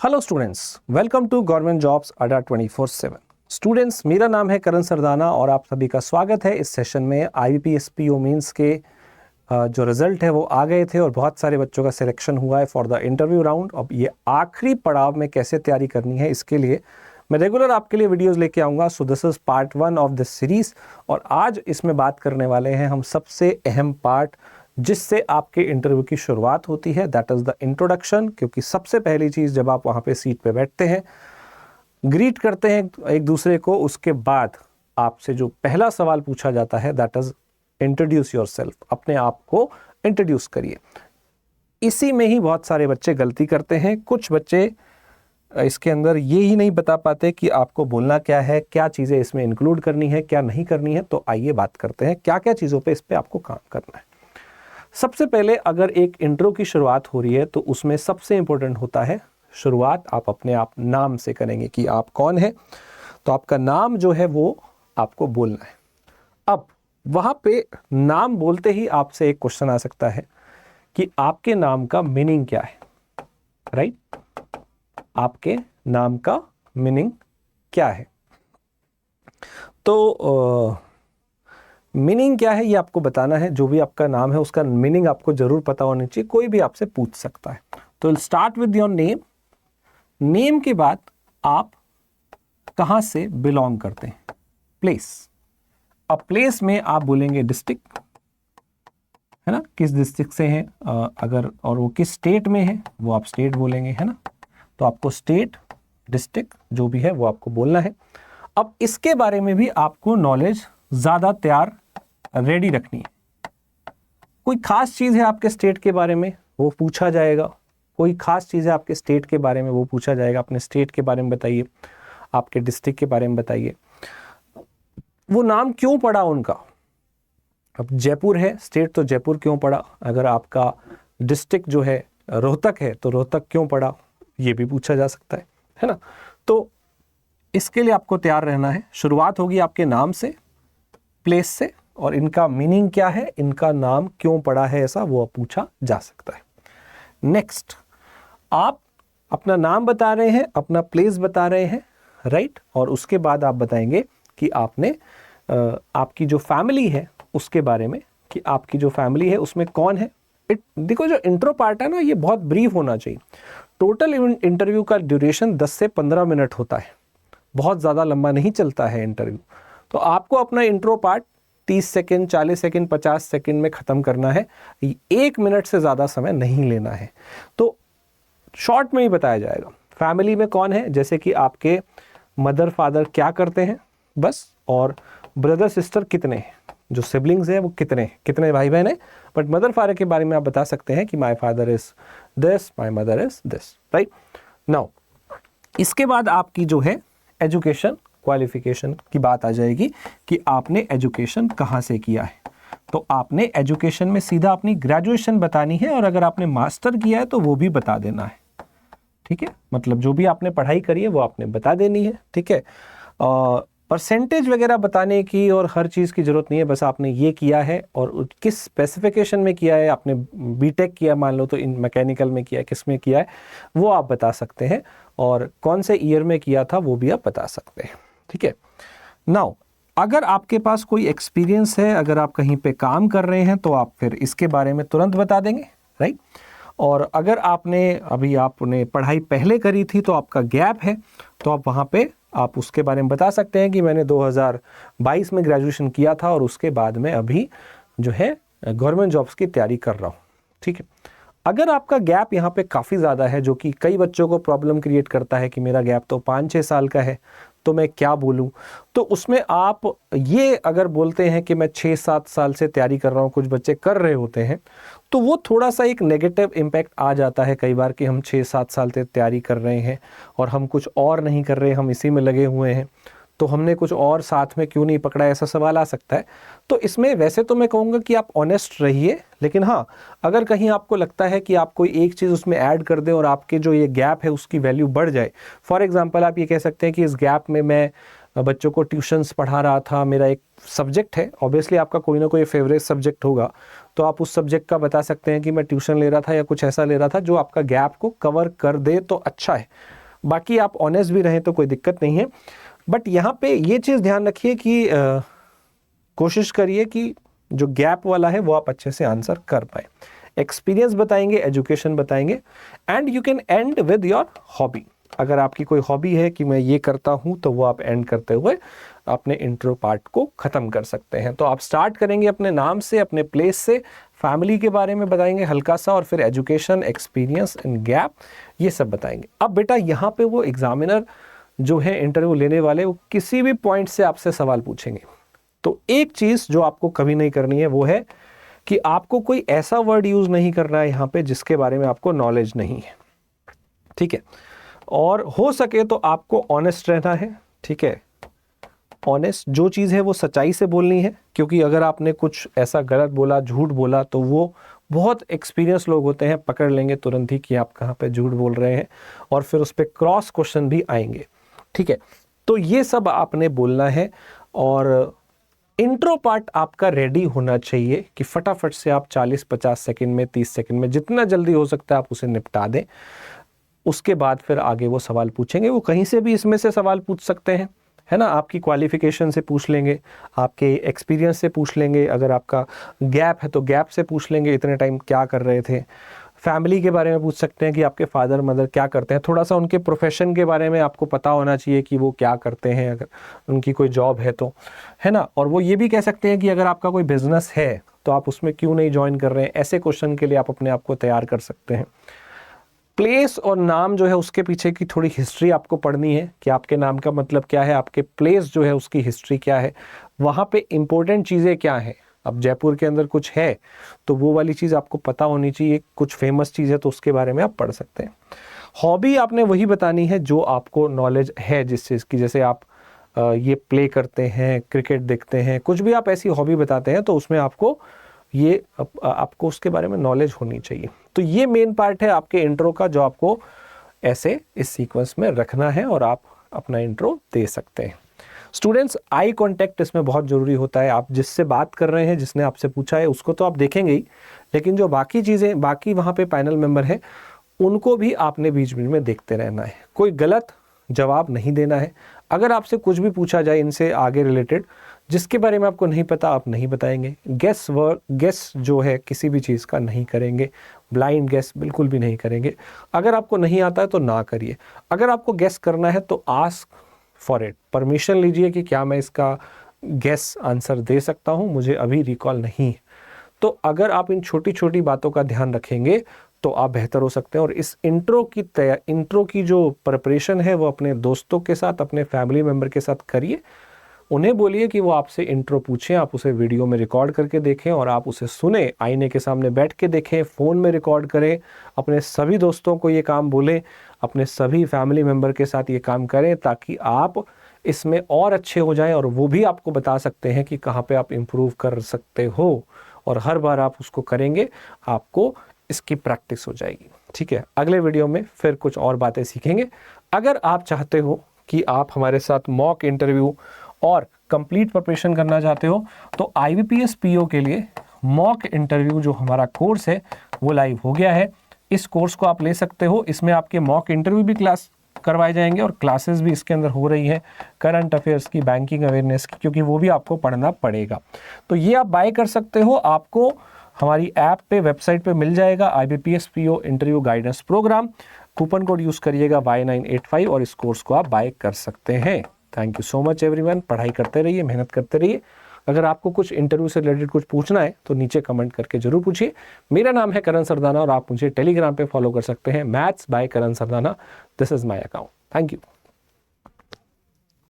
Hello students, welcome to government jobs Adda 24/7। Students, मेरा नाम है करण सरदाना और आप सभी का स्वागत है इस सेशन में। IBPS PO मेंस के जो रिजल्ट है वो आ गए थे और बहुत सारे बच्चों का सिलेक्शन हुआ है फॉर द इंटरव्यू राउंड। अब ये आखिरी पड़ाव में कैसे तैयारी करनी है, इसके लिए मैं रेगुलर आपके लिए वीडियोस लेके आऊँगा। So this is part 1 of this series और आज इसमें बात करने वाले हैं हम सबसे अहम पार्ट जिससे आपके इंटरव्यू की शुरुआत होती है, दैट इज़ द इंट्रोडक्शन। क्योंकि सबसे पहली चीज़, जब आप वहाँ पे सीट पे बैठते हैं, ग्रीट करते हैं एक दूसरे को, उसके बाद आपसे जो पहला सवाल पूछा जाता है दैट इज़ इंट्रोड्यूस योरसेल्फ। अपने आप को इंट्रोड्यूस करिए। इसी में ही बहुत सारे बच्चे गलती करते हैं। कुछ बच्चे इसके अंदर ये ही नहीं बता पाते कि आपको बोलना क्या है, क्या चीज़ें इसमें इंक्लूड करनी है, क्या नहीं करनी है। तो आइए बात करते हैं क्या क्या चीज़ों पे इस पे आपको काम करना है। सबसे पहले अगर एक इंट्रो की शुरुआत हो रही है तो उसमें सबसे इंपॉर्टेंट होता है शुरुआत आप अपने आप नाम से करेंगे कि आप कौन है। तो आपका नाम जो है वो आपको बोलना है। अब वहाँ पे नाम बोलते ही आपसे एक क्वेश्चन आ सकता है कि आपके नाम का मीनिंग क्या है, राइट? आपके नाम का मीनिंग क्या है? तो मीनिंग क्या है ये आपको बताना है। जो भी आपका नाम है उसका मीनिंग आपको जरूर पता होना चाहिए। कोई भी आपसे पूछ सकता है। तो start with your name. Name के बाद आप कहाँ से बिलोंग करते हैं, प्लेस। अब प्लेस में आप बोलेंगे डिस्ट्रिक्ट, है ना, किस डिस्ट्रिक्ट से हैं अगर, और वो किस स्टेट में है वो आप स्टेट बोलेंगे, है ना। तो आपको स्टेट, डिस्ट्रिक्ट जो भी है वो आपको बोलना है। अब इसके बारे में भी आपको नॉलेज ज़्यादा तैयार रेडी रखनी है। कोई खास चीज़ है आपके स्टेट के बारे में वो पूछा जाएगा। कोई खास चीज़ है आपके स्टेट के बारे में वो पूछा जाएगा। अपने स्टेट के बारे में बताइए, आपके डिस्ट्रिक्ट के बारे में बताइए, वो नाम क्यों पड़ा उनका। अब जयपुर है स्टेट तो जयपुर क्यों पड़ा। अगर आपका डिस्ट्रिक्ट जो है रोहतक है तो रोहतक क्यों पड़ा, ये भी पूछा जा सकता है ना। तो इसके लिए आपको तैयार रहना है। शुरुआत होगी आपके नाम से, प्लेस से, और इनका मीनिंग क्या है, इनका नाम क्यों पड़ा है, ऐसा वो पूछा जा सकता है। नेक्स्ट, आप अपना नाम बता रहे हैं, अपना प्लेस बता रहे हैं, राइट। और उसके बाद आप बताएंगे कि आपने आपकी जो फैमिली है उसके बारे में, कि आपकी जो फैमिली है उसमें कौन है। देखो, जो इंट्रो पार्ट है ना ये बहुत ब्रीफ होना चाहिए। टोटल इंटरव्यू का ड्यूरेशन 10 से 15 मिनट होता है, बहुत ज़्यादा लंबा नहीं चलता है इंटरव्यू। तो आपको अपना intro part 30 second, 40 second, 50 second में ख़त्म करना है। 1 मिनट से ज़्यादा समय नहीं लेना है। तो शॉर्ट में ही बताया जाएगा। फैमिली में कौन है, जैसे कि आपके मदर फादर क्या करते हैं बस, और ब्रदर सिस्टर कितने हैं, जो सिबलिंग्स हैं वो कितने भाई बहन हैं। बट मदर फादर के बारे में आप बता सकते हैं कि my father is this, my mother is this, right. Now इसके बाद आपकी जो है एजुकेशन क्वालिफिकेशन की बात आ जाएगी कि आपने एजुकेशन कहाँ से किया है। तो आपने एजुकेशन में सीधा अपनी ग्रेजुएशन बतानी है, और अगर आपने मास्टर किया है तो वो भी बता देना है, ठीक है। मतलब जो भी आपने पढ़ाई करी है वो आपने बता देनी है, ठीक है। परसेंटेज वगैरह बताने की और हर चीज़ की ज़रूरत नहीं है। बस आपने ये किया है और किस स्पेसिफिकेशन में किया है। आपने बीटेक किया मान लो तो इन मैकेनिकल में किया है, किस में किया है वो आप बता सकते हैं, और कौन से ईयर में किया था वो भी आप बता सकते हैं, ठीक है। नाउ अगर आपके पास कोई एक्सपीरियंस है, अगर आप कहीं पे काम कर रहे हैं तो आप फिर इसके बारे में तुरंत बता देंगे, राइट। और अगर आपने पढ़ाई पहले करी थी तो आपका गैप है, तो आप वहाँ पे आप उसके बारे में बता सकते हैं कि मैंने 2022 में ग्रेजुएशन किया था और उसके बाद में अभी जो है गवर्नमेंट जॉब्स की तैयारी कर रहा हूँ, ठीक है। अगर आपका गैप यहाँ पे काफ़ी ज़्यादा है, जो कि कई बच्चों को प्रॉब्लम क्रिएट करता है कि मेरा गैप तो 5-6 साल का है तो मैं क्या बोलूँ, तो उसमें आप ये अगर बोलते हैं कि मैं 6-7 साल से तैयारी कर रहा हूँ, कुछ बच्चे कर रहे होते हैं, तो वो थोड़ा सा एक नेगेटिव इम्पैक्ट आ जाता है कई बार कि हम 6-7 साल से तैयारी कर रहे हैं और हम कुछ और नहीं कर रहे, हम इसी में लगे हुए हैं, तो हमने कुछ और साथ में क्यों नहीं पकड़ा, ऐसा सवाल आ सकता है। तो इसमें वैसे तो मैं कहूँगा कि आप ऑनेस्ट रहिए, लेकिन हाँ, अगर कहीं आपको लगता है कि आप कोई एक चीज़ उसमें ऐड कर दें और आपके जो ये गैप है उसकी वैल्यू बढ़ जाए। फॉर एग्जांपल आप ये कह सकते हैं कि इस गैप में मैं बच्चों को ट्यूशन्स पढ़ा रहा था, मेरा एक सब्जेक्ट है, ऑब्वियसली आपका कोई ना कोई फेवरेट सब्जेक्ट होगा, तो आप उस सब्जेक्ट का बता सकते हैं कि मैं ट्यूशन ले रहा था या कुछ ऐसा ले रहा था जो आपका गैप को कवर कर दे तो अच्छा है। बाकी आप ऑनेस्ट भी रहें तो कोई दिक्कत नहीं है, बट यहाँ पे ये चीज़ ध्यान रखिए कि कोशिश करिए कि जो गैप वाला है वो आप अच्छे से आंसर कर पाए। एक्सपीरियंस बताएंगे, एजुकेशन बताएंगे, and you can and with your hobby. अगर आपकी कोई हॉबी है कि मैं ये करता हूँ, तो वो आप एंड करते हुए अपने इंट्रो पार्ट को ख़त्म कर सकते हैं। तो आप स्टार्ट करेंगे अपने नाम से, अपने प्लेस से, फैमिली के बारे में बताएंगे हल्का सा, और फिर एजुकेशन, एक्सपीरियंस एंड गैप, ये सब बताएंगे। अब बेटा यहाँ पे वो एग्जामिनर जो है इंटरव्यू लेने वाले, वो किसी भी पॉइंट से आपसे सवाल पूछेंगे। तो एक चीज़ जो आपको कभी नहीं करनी है वो है कि आपको कोई ऐसा वर्ड यूज़ नहीं करना है यहाँ पे जिसके बारे में आपको नॉलेज नहीं है, ठीक है। और हो सके तो आपको ऑनेस्ट रहना है, ठीक है। ऑनेस्ट जो चीज़ है वो सच्चाई से बोलनी है, क्योंकि अगर आपने कुछ ऐसा गलत बोला, झूठ बोला, तो वो बहुत एक्सपीरियंस लोग होते हैं, पकड़ लेंगे तुरंत ही कि आप कहाँ पे झूठ बोल रहे हैं, और फिर उस पर क्रॉस क्वेश्चन भी आएंगे, ठीक है। तो ये सब आपने बोलना है, और इंट्रो पार्ट आपका रेडी होना चाहिए कि फटाफट से आप 40-50 सेकंड में, 30 सेकंड में, जितना जल्दी हो सकता है आप उसे निपटा दें। उसके बाद फिर आगे वो सवाल पूछेंगे, वो कहीं से भी इसमें से सवाल पूछ सकते हैं, है ना। आपकी क्वालिफिकेशन से पूछ लेंगे, आपके एक्सपीरियंस से पूछ लेंगे, अगर आपका गैप है तो गैप से पूछ लेंगे, इतने टाइम क्या कर रहे थे। फैमिली के बारे में पूछ सकते हैं कि आपके फादर मदर क्या करते हैं, थोड़ा सा उनके प्रोफेशन के बारे में आपको पता होना चाहिए कि वो क्या करते हैं, अगर उनकी कोई जॉब है तो, है ना। और वो ये भी कह सकते हैं कि अगर आपका कोई बिजनेस है तो आप उसमें क्यों नहीं ज्वाइन कर रहे हैं। ऐसे क्वेश्चन के लिए आप अपने आप को तैयार कर सकते हैं। प्लेस और नाम जो है उसके पीछे की थोड़ी हिस्ट्री आपको पढ़नी है कि आपके नाम का मतलब क्या है, आपके प्लेस जो है उसकी हिस्ट्री क्या है, वहाँ पे इम्पोर्टेंट चीज़ें क्या हैं। अब जयपुर के अंदर कुछ है तो वो वाली चीज़ आपको पता होनी चाहिए, कुछ फेमस चीज़ है तो उसके बारे में आप पढ़ सकते हैं। हॉबी आपने वही बतानी है जो आपको नॉलेज है जिस चीज़ की, जैसे आप ये प्ले करते हैं, क्रिकेट देखते हैं, कुछ भी आप ऐसी हॉबी बताते हैं तो उसमें आपको ये आपको उसके बारे में नॉलेज होनी चाहिए। तो ये मेन पार्ट है आपके इंट्रो का जो आपको ऐसे इस सीक्वेंस में रखना है और आप अपना इंट्रो दे सकते हैं। स्टूडेंट्स, आई कांटेक्ट इसमें बहुत ज़रूरी होता है। आप जिससे बात कर रहे हैं, जिसने आपसे पूछा है, उसको तो आप देखेंगे ही, लेकिन जो बाकी चीज़ें, बाकी वहाँ पे पैनल मेंबर हैं, उनको भी आपने बीच बीच में देखते रहना है। कोई गलत जवाब नहीं देना है। अगर आपसे कुछ भी पूछा जाए इनसे आगे रिलेटेड जिसके बारे में आपको नहीं पता, आप नहीं बताएंगे। गेस जो है किसी भी चीज़ का नहीं करेंगे, ब्लाइंड गेस बिल्कुल भी नहीं करेंगे। अगर आपको नहीं आता है तो ना करिए। अगर आपको गेस करना है तो आस्क फॉर इट, परमिशन लीजिए कि क्या मैं इसका गेस आंसर दे सकता हूँ, मुझे अभी रिकॉल नहीं है। तो अगर आप इन छोटी छोटी बातों का ध्यान रखेंगे तो आप बेहतर हो सकते हैं। और इस इंट्रो की जो प्रिपरेशन है वो अपने दोस्तों के साथ, अपने फैमिली मेम्बर के साथ करिए। उन्हें बोलिए कि वो आपसे इंट्रो पूछें, आप उसे वीडियो में रिकॉर्ड करके देखें और आप उसे सुने, आईने के सामने बैठ के देखें, फ़ोन में रिकॉर्ड करें, अपने सभी दोस्तों को ये काम बोलें, अपने सभी फैमिली मेम्बर के साथ ये काम करें, ताकि आप इसमें और अच्छे हो जाएं और वो भी आपको बता सकते हैं कि कहाँ पे आप इम्प्रूव कर सकते हो। और हर बार आप उसको करेंगे, आपको इसकी प्रैक्टिस हो जाएगी। ठीक है, अगले वीडियो में फिर कुछ और बातें सीखेंगे। अगर आप चाहते हो कि आप हमारे साथ मॉक इंटरव्यू और कंप्लीट प्रिपरेशन करना चाहते हो तो IBPS PO के लिए मॉक इंटरव्यू जो हमारा कोर्स है वो लाइव हो गया है। इस कोर्स को आप ले सकते हो। इसमें आपके मॉक इंटरव्यू भी क्लास करवाए जाएंगे और क्लासेस भी इसके अंदर हो रही है, करंट अफेयर्स की, बैंकिंग अवेयरनेस की, क्योंकि वो भी आपको पढ़ना पड़ेगा। तो ये आप बाय कर सकते हो। आपको हमारी ऐप पे, वेबसाइट पे मिल जाएगा IBPS PO interview guidance program. Coupon code use करिएगा Y985 और इस कोर्स को आप बाय कर सकते हैं। Thank you so much everyone. पढ़ाई करते रहिए, मेहनत करते रहिए। अगर आपको कुछ इंटरव्यू से रिलेटेड कुछ पूछना है तो नीचे कमेंट करके जरूर पूछिए। मेरा नाम है करण सरदाना और आप मुझे टेलीग्राम पे फॉलो कर सकते हैं, maths by Karan Sardana. This is my account. Thank you.